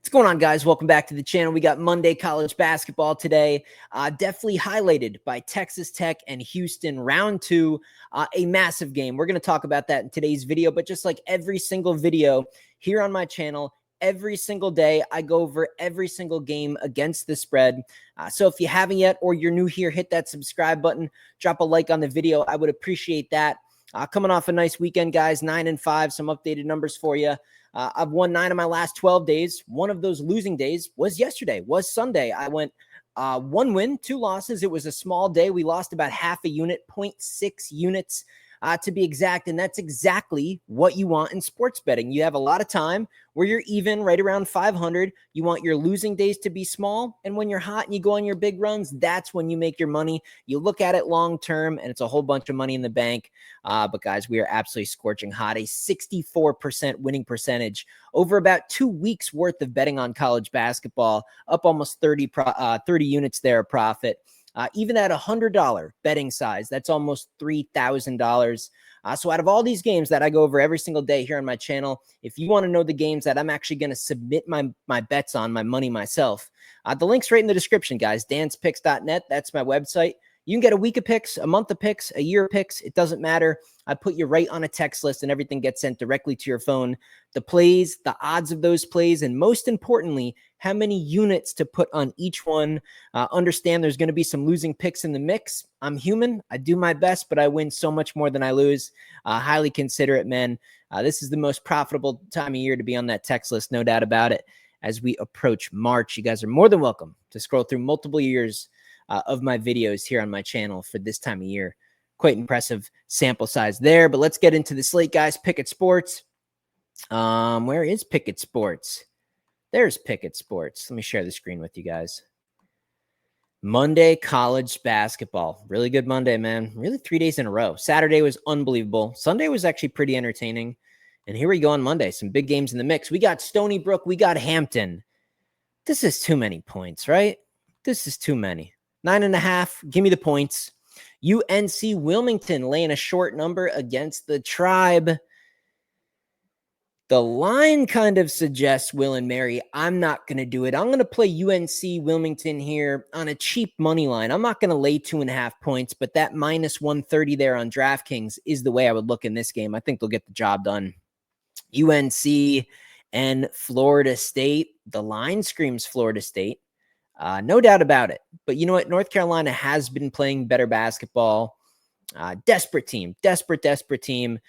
What's going on, guys? Welcome back to the channel. We got Monday college basketball today. Definitely highlighted by Texas Tech and Houston round 2, a massive game. We're going to talk about that in today's video, but just like every single video here on my channel, every single day, I go over every single game against the spread. So if you haven't yet or you're new here, hit that subscribe button, drop a like on the video. I would appreciate that. Coming off a nice weekend, guys, 9-5, some updated numbers for you. I've won 9 of my last 12 days. One of those losing days was yesterday, was Sunday. I went 1 win, 2 losses. It was a small day. We lost about half a unit, 0.6 units to be exact. And that's exactly what you want in sports betting. You have a lot of time where you're even right around 500. You want your losing days to be small. And when you're hot and you go on your big runs, that's when you make your money. You look at it long term and it's a whole bunch of money in the bank. But guys, we are absolutely scorching hot. A 64% winning percentage over about 2 weeks worth of betting on college basketball, up almost 30 units there of profit. Even at $100 betting size, that's almost $3,000. So out of all these games that I go over every single day here on my channel, if you want to know the games that I'm actually going to submit my bets on, my money myself, the link's right in the description, guys. danspicks.net. That's my website. You can get a week of picks, a month of picks, a year of picks. It doesn't matter. I put you right on a text list and everything gets sent directly to your phone. The plays, the odds of those plays, and most importantly, how many units to put on each one. Understand there's going to be some losing picks in the mix. I'm human. I do my best, but I win so much more than I lose. Highly consider it, man. This is the most profitable time of year to be on that text list, no doubt about it. As we approach March, you guys are more than welcome to scroll through multiple years of my videos here on my channel for this time of year. Quite impressive sample size there, but let's get into the slate, guys. Pickett Sports. Where is Pickett Sports? There's Pickett Sports. Let me share the screen with you guys. Monday college basketball. Really good Monday, man. Really 3 days in a row. Saturday was unbelievable. Sunday was actually pretty entertaining. And here we go on Monday. Some big games in the mix. We got Stony Brook. We got Hampton. This is too many points, right? This is too many. 9.5. Give me the points. UNC Wilmington laying a short number against the Tribe. The line kind of suggests Will and Mary. I'm not going to do it. I'm going to play UNC Wilmington here on a cheap money line. I'm not going to lay 2.5 points, but that minus 130 there on DraftKings is the way I would look in this game. I think they'll get the job done. UNC and Florida State. The line screams Florida State. No doubt about it. But you know what? North Carolina has been playing better basketball. Desperate team. Desperate team.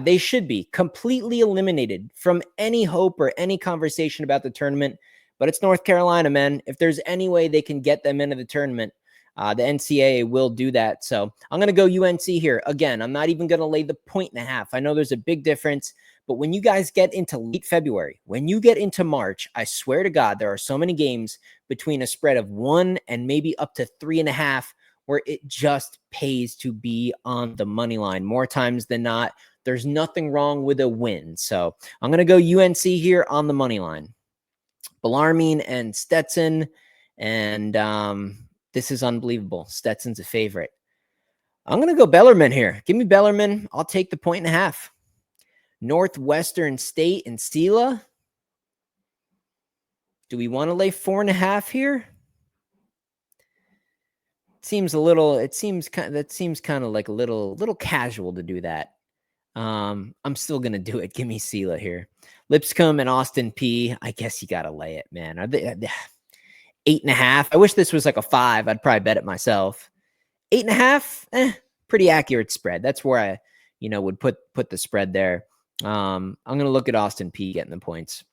They should be completely eliminated from any hope or any conversation about the tournament. But it's North Carolina, man. If there's any way they can get them into the tournament, the NCAA will do that. So I'm going to go UNC here. Again, I'm not even going to lay the 1.5. I know there's a big difference. But when you guys get into late February, when you get into March, I swear to God, there are so many games between a spread of 1 and maybe up to 3.5 where it just pays to be on the money line. More times than not, there's nothing wrong with a win. So I'm going to go UNC here on the money line. Bellarmine and Stetson. And this is unbelievable. Stetson's a favorite. I'm going to go Bellarmine here. Give me Bellarmine. I'll take the 1.5. Northwestern State and Sela. Do we want to lay 4.5 here? That seems kind of like a little casual to do that. I'm still gonna do it. Give me Sela here. Lipscomb and Austin P. I guess you gotta lay it, man. Are they 8.5? I wish this was like a 5. I'd probably bet it myself. 8.5, pretty accurate spread. That's where I, would put the spread there. I'm gonna look at Austin P getting the points.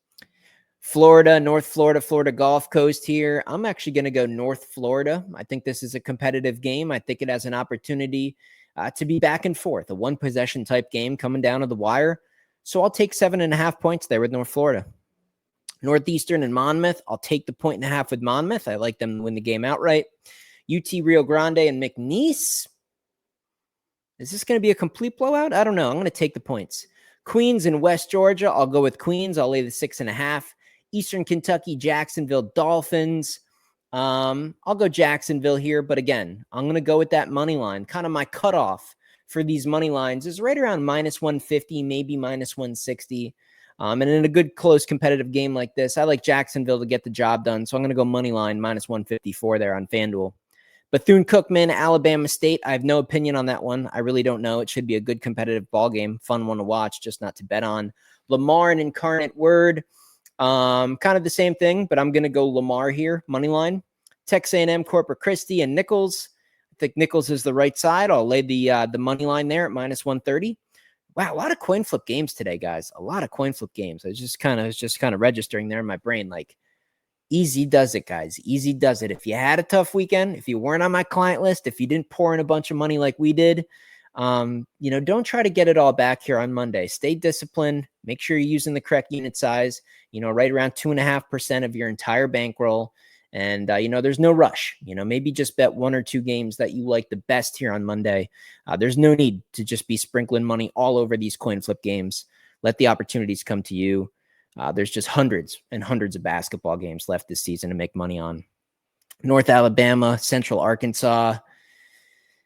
Florida, North Florida, Florida Gulf Coast here. I'm actually going to go North Florida. I think this is a competitive game. I think it has an opportunity to be back and forth, a one-possession type game coming down to the wire. So I'll take 7.5 points there with North Florida. Northeastern and Monmouth. I'll take the 1.5 with Monmouth. I like them to win the game outright. UT Rio Grande and McNeese. Is this going to be a complete blowout? I don't know. I'm going to take the points. Queens and West Georgia. I'll go with Queens. I'll lay the 6.5. Eastern Kentucky, Jacksonville Dolphins. I'll go Jacksonville here, but again, I'm going to go with that money line. Kind of my cutoff for these money lines is right around minus 150, maybe minus 160. And in a good, close, competitive game like this, I like Jacksonville to get the job done. So I'm going to go money line minus 154 there on FanDuel. Bethune-Cookman, Alabama State. I have no opinion on that one. I really don't know. It should be a good competitive ball game, fun one to watch, just not to bet on. Lamar and Incarnate Word, kind of the same thing, but I'm going to go Lamar here, money line. Texas A&M, Corpus Christi, and Nichols. I think Nichols is the right side. I'll lay the money line there at minus 130. Wow, a lot of coin flip games today, guys. A lot of coin flip games. I was just kind of registering there in my brain, like, easy does it, guys. Easy does it. If you had a tough weekend, if you weren't on my client list, if you didn't pour in a bunch of money like we did, don't try to get it all back here on Monday. Stay disciplined. Make sure you're using the correct unit size, right around 2.5% of your entire bankroll. And, there's no rush. Maybe just bet 1 or 2 games that you like the best here on Monday. There's no need to just be sprinkling money all over these coin flip games. Let the opportunities come to you. There's just hundreds and hundreds of basketball games left this season to make money on. North Alabama, Central Arkansas.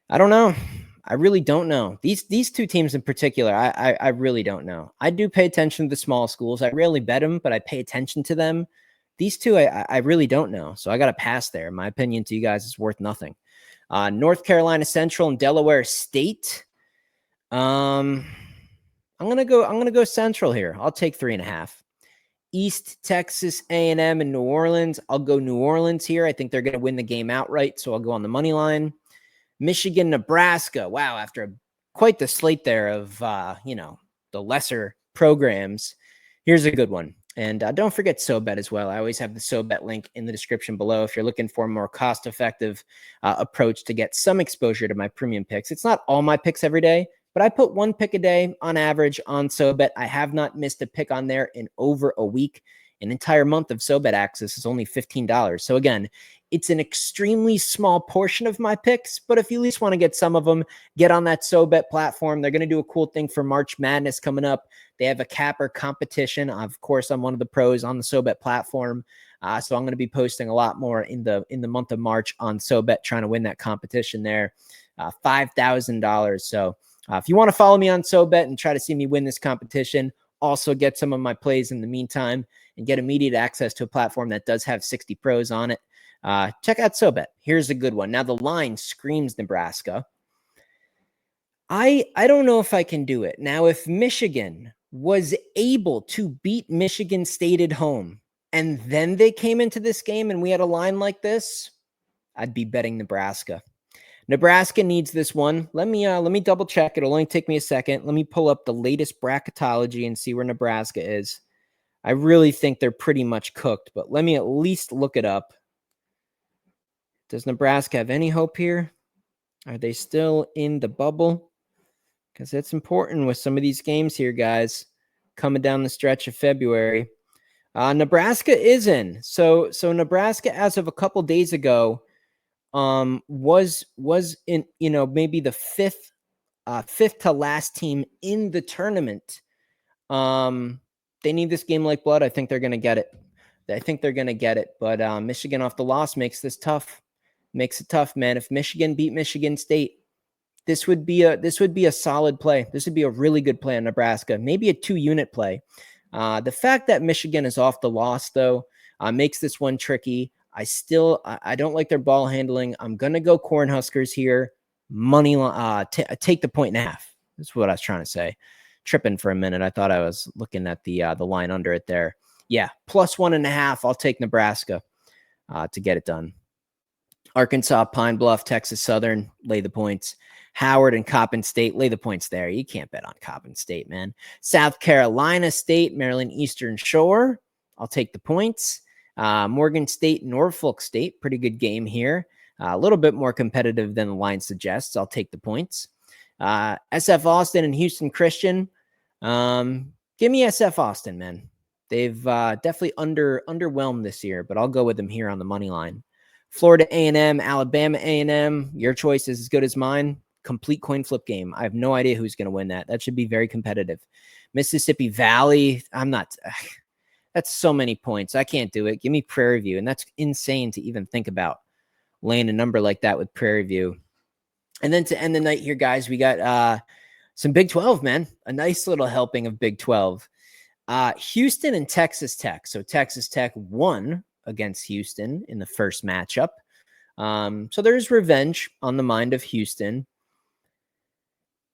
I don't know. I really don't know. These two teams in particular, I really don't know. I do pay attention to the small schools. I rarely bet them, but I pay attention to them. These two, I really don't know. So I got to pass there. My opinion to you guys is worth nothing. North Carolina Central and Delaware State. I'm gonna go Central here. I'll take 3.5. East Texas A&M and New Orleans. I'll go New Orleans here. I think they're going to win the game outright, so I'll go on the money line. Michigan, Nebraska. Wow, after quite the slate there of, the lesser programs, here's a good one. And don't forget SoBet as well. I always have the SoBet link in the description below if you're looking for a more cost-effective approach to get some exposure to my premium picks. It's not all my picks every day, but I put 1 pick a day on average on SoBet. I have not missed a pick on there in over a week. An entire month of SoBet access is only $15. So again, it's an extremely small portion of my picks, but if you at least want to get some of them, get on that SoBet platform. They're going to do a cool thing for March Madness coming up. They have a capper competition. Of course, I'm one of the pros on the SoBet platform. So I'm going to be posting a lot more in the month of March on SoBet, trying to win that competition there. $5,000. So if you want to follow me on SoBet and try to see me win this competition, also get some of my plays in the meantime and get immediate access to a platform that does have 60 pros on it. Check out SoBet. Here's a good one. Now the line screams Nebraska. I don't know if I can do it. Now, if Michigan was able to beat Michigan State at home and then they came into this game and we had a line like this, I'd be betting Nebraska. Nebraska needs this one. Let me double check. It'll only take me a second. Let me pull up the latest bracketology and see where Nebraska is. I really think they're pretty much cooked, but let me at least look it up. Does Nebraska have any hope here? Are they still in the bubble? Because that's important with some of these games here, guys, coming down the stretch of February. Nebraska is in. So Nebraska, as of a couple days ago, was in, maybe the fifth to last team in the tournament. They need this game like blood. I think they're going to get it. But Michigan off the loss makes this tough. Makes it tough, man. If Michigan beat Michigan State, this would be a solid play. This would be a really good play on Nebraska. Maybe a 2-unit play. The fact that Michigan is off the loss, though, makes this one tricky. I don't like their ball handling. I'm gonna go Cornhuskers here. Money, take the 1.5. That's what I was trying to say. Tripping for a minute. I thought I was looking at the line under it there. Yeah, plus 1.5. I'll take Nebraska to get it done. Arkansas, Pine Bluff, Texas Southern, lay the points. Howard and Coppin State, lay the points there. You can't bet on Coppin State, man. South Carolina State, Maryland Eastern Shore, I'll take the points. Morgan State, Norfolk State, pretty good game here. A little bit more competitive than the line suggests. I'll take the points. SF Austin and Houston Christian. Give me SF Austin, man. They've definitely underwhelmed this year, but I'll go with them here on the money line. Florida A&M, Alabama A&M. Your choice is as good as mine. Complete coin flip game. I have no idea who's going to win that. That should be very competitive. Mississippi Valley. That's so many points. I can't do it. Give me Prairie View. And that's insane to even think about laying a number like that with Prairie View. And then to end the night here, guys, we got some Big 12, man. A nice little helping of Big 12. Houston and Texas Tech. So Texas Tech won against Houston in the first matchup. So there's revenge on the mind of Houston.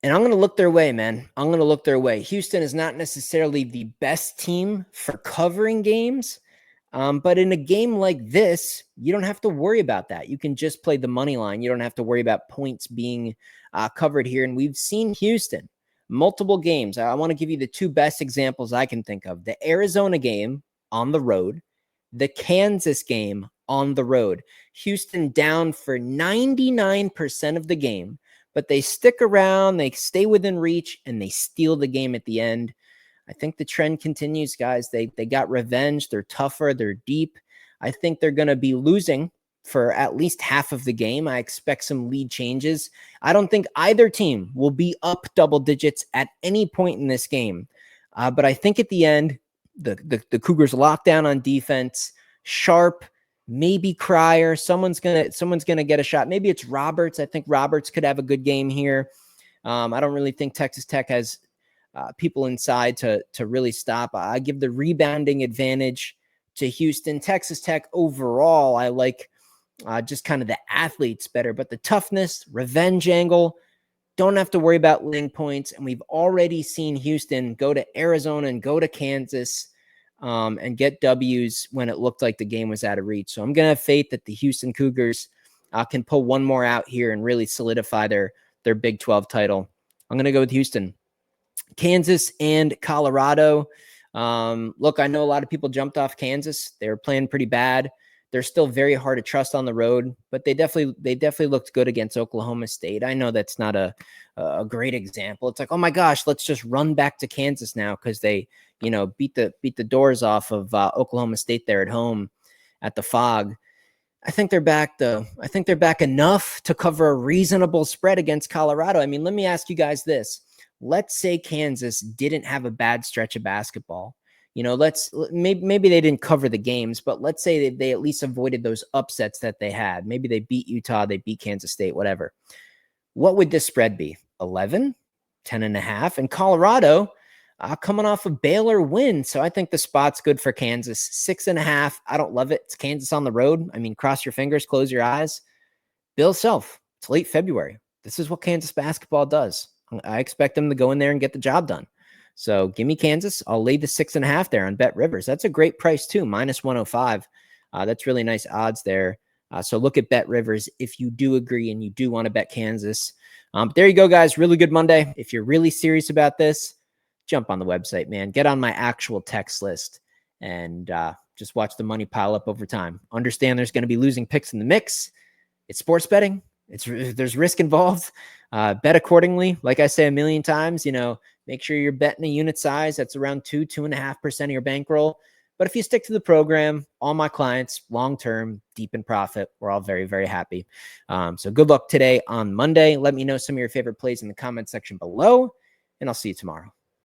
And I'm going to look their way, man. I'm going to look their way. Houston is not necessarily the best team for covering games. But in a game like this, you don't have to worry about that. You can just play the money line. You don't have to worry about points being covered here. And we've seen Houston multiple games. I want to give you the two best examples I can think of. The Arizona game on the road, the Kansas game on the road. Houston down for 99% of the game, but they stick around, they stay within reach, and they steal the game at the end. I think the trend continues, guys. They got revenge. They're tougher. They're deep. I think they're going to be losing for at least half of the game. I expect some lead changes. I don't think either team will be up double digits at any point in this game. But I think at the end, the Cougars lock down on defense. Sharp, maybe Cryer. Someone's gonna get a shot. Maybe it's Roberts. I think Roberts could have a good game here. I don't really think Texas Tech has people inside to really stop. I give the rebounding advantage to Houston. Texas Tech overall, I like just kind of the athletes better, but the toughness, revenge angle, don't have to worry about laying points. And we've already seen Houston go to Arizona and go to Kansas and get W's when it looked like the game was out of reach. So I'm going to have faith that the Houston Cougars can pull one more out here and really solidify their Big 12 title. I'm going to go with Houston. Kansas and Colorado. Look, I know a lot of people jumped off Kansas. They were playing pretty bad. They're still very hard to trust on the road, but they definitely looked good against Oklahoma State. I know that's not a great example. It's like, oh my gosh, let's just run back to Kansas now because they, beat the doors off of Oklahoma State there at home at the Fog. I think they're back though. I think they're back enough to cover a reasonable spread against Colorado. I mean, let me ask you guys this. Let's say Kansas didn't have a bad stretch of basketball. Maybe they didn't cover the games, but let's say they at least avoided those upsets that they had. Maybe they beat Utah, they beat Kansas State, whatever. What would this spread be? 11, 10.5? And Colorado coming off a Baylor win. So I think the spot's good for Kansas. 6.5. I don't love it. It's Kansas on the road. I mean, cross your fingers, close your eyes. Bill Self. It's late February. This is what Kansas basketball does. I expect them to go in there and get the job done. So give me Kansas. I'll lay the 6.5 there on Bet Rivers. That's a great price too, -105. That's really nice odds there. So look at Bet Rivers if you do agree and you do want to bet Kansas. But there you go, guys. Really good Monday. If you're really serious about this, jump on the website, man. Get on my actual text list and just watch the money pile up over time. Understand there's going to be losing picks in the mix. It's sports betting. There's risk involved. Bet accordingly. Like I say a million times, make sure you're betting a unit size that's around 2.5% of your bankroll. But if you stick to the program, all my clients, long-term, deep in profit, we're all very, very happy. So good luck today on Monday. Let me know some of your favorite plays in the comment section below, and I'll see you tomorrow.